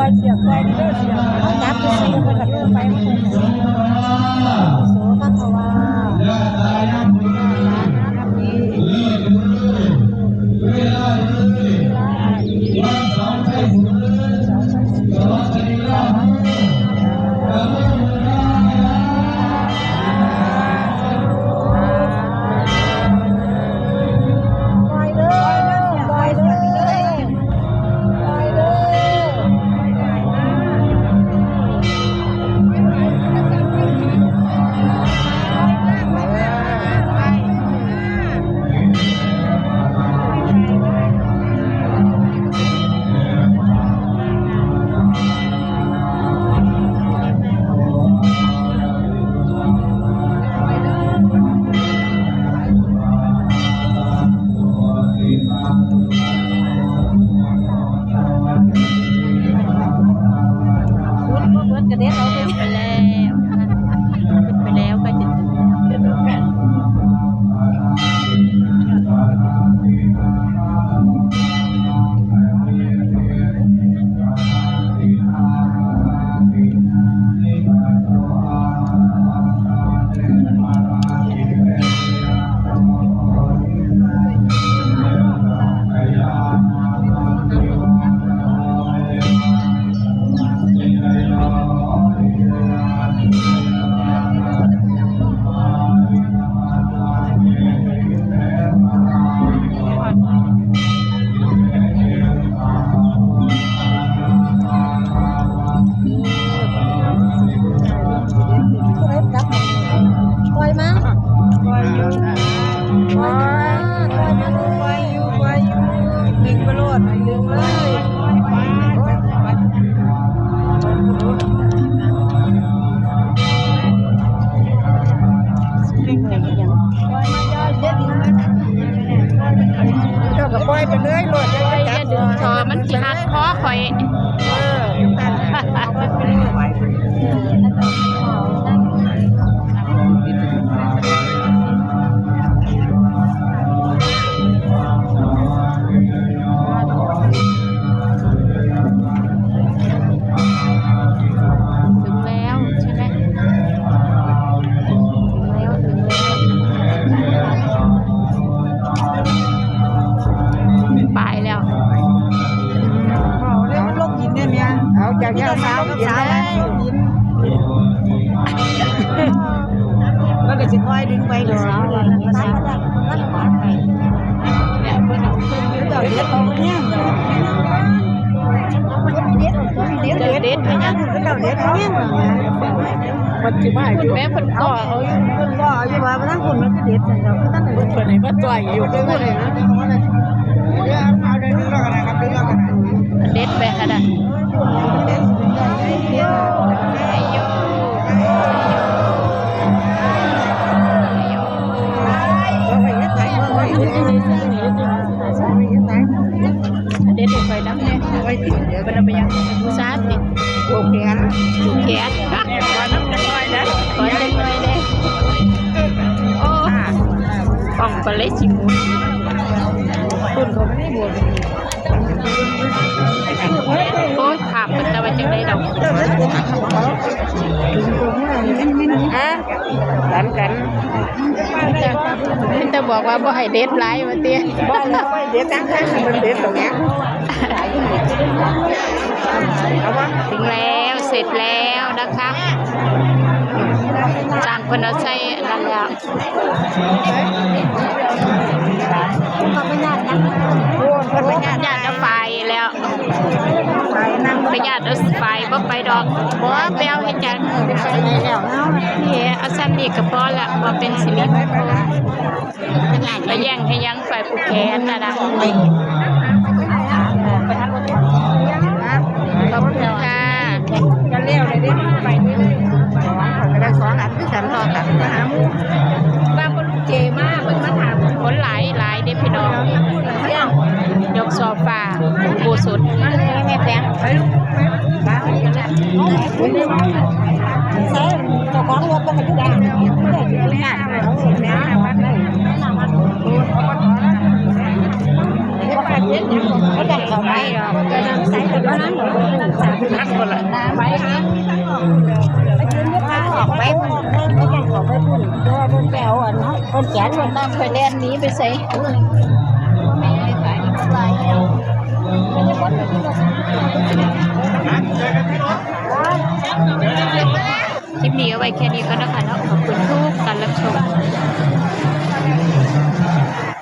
อยเสียบไปนี่เด้อเสียบจับซื้อมันก็เดินไปโสภควไปเรื่อยโหลดเลยจับดึงคอมันสิหักคอข่อยจากยาวสาวกับสาวยิ้มแล้วก็จะคอยดึงไปดึงสาวเลยสาวก็หวานไปเนี่ยเพื่อนเราเด็ดเขาเนี่ยเด็ดไปยังเราเด็ดเขาเนี่ยปัจจุบันแม่คนก่อเขาคนก่ออยู่ว่าทั้งคนมันก็เด็ดแต่เราก็ตั้งแต่คนไหนมาต่อยอยู่ด้วยกันเลยนะเอาเรื่องอะไรครับเรื่องอะไรเด็ดไปค่ะดันเด็ดไปน้ำเนี่ยไปติดเดี๋ยวมันไปยังผู้ชายติดผูกแขนขอน้ำจะน้อยนะขอจะน้อยเลยโอ้ป่องไปเลยจิ๋วคุณเขาไม่ได้บวชโอ้ยถามมันจะว่าจังไดดอกกันจะบอกว่าบ่ให้เด็ดไลฟ์มาเตี้ยบ่ให้เด็ดทั้งมันเด็ดตรงนี้ถึงแล้วเสร็จแล้วนะคะจางคนเอาใส่นั่นแล้วญาติเอาไฟแล้วไปญาติเอาไฟบ่ไปดอกบ่ไปเอาให้จังนี่เอาสั้นนี่ก็พอละพอเป็นสิริมงคลไปแย่งให้ยังไฟผูกแขนนะขอบคุณค่ะจะเลี้ยวเลยดิไปนี่เลยไปได้2 อันที่ฉันรอกันมาหาหมู่บ้านคนลูกเจมากมันมาถามคนหลายเด็กพี่น้องยกโซฟาโบสุดแม่แปงไปลูกบ้านกันแล้วใช่เจ้าของรถก็ให้ทุกอย่างไม่ได้กินงานเลยเขาเสียแล้ววัดเลย เขาจะเข้าไปหรอกจะนั่งใส่แต่ว่านั่งนั่งคนละไปหาออกไปไม่ยังขอไปพุ่นตัวบนแปลวอ่ะเนาะคนแก่คนนั่งคอยแล่นนี้ไปใส่แม่ขายอะไรไม่ได้พ้นแบบนี้หรอกคลิปนี้เอาไว้แค่นี้ก็นะคะเนาะขอบคุณทุกการรับชม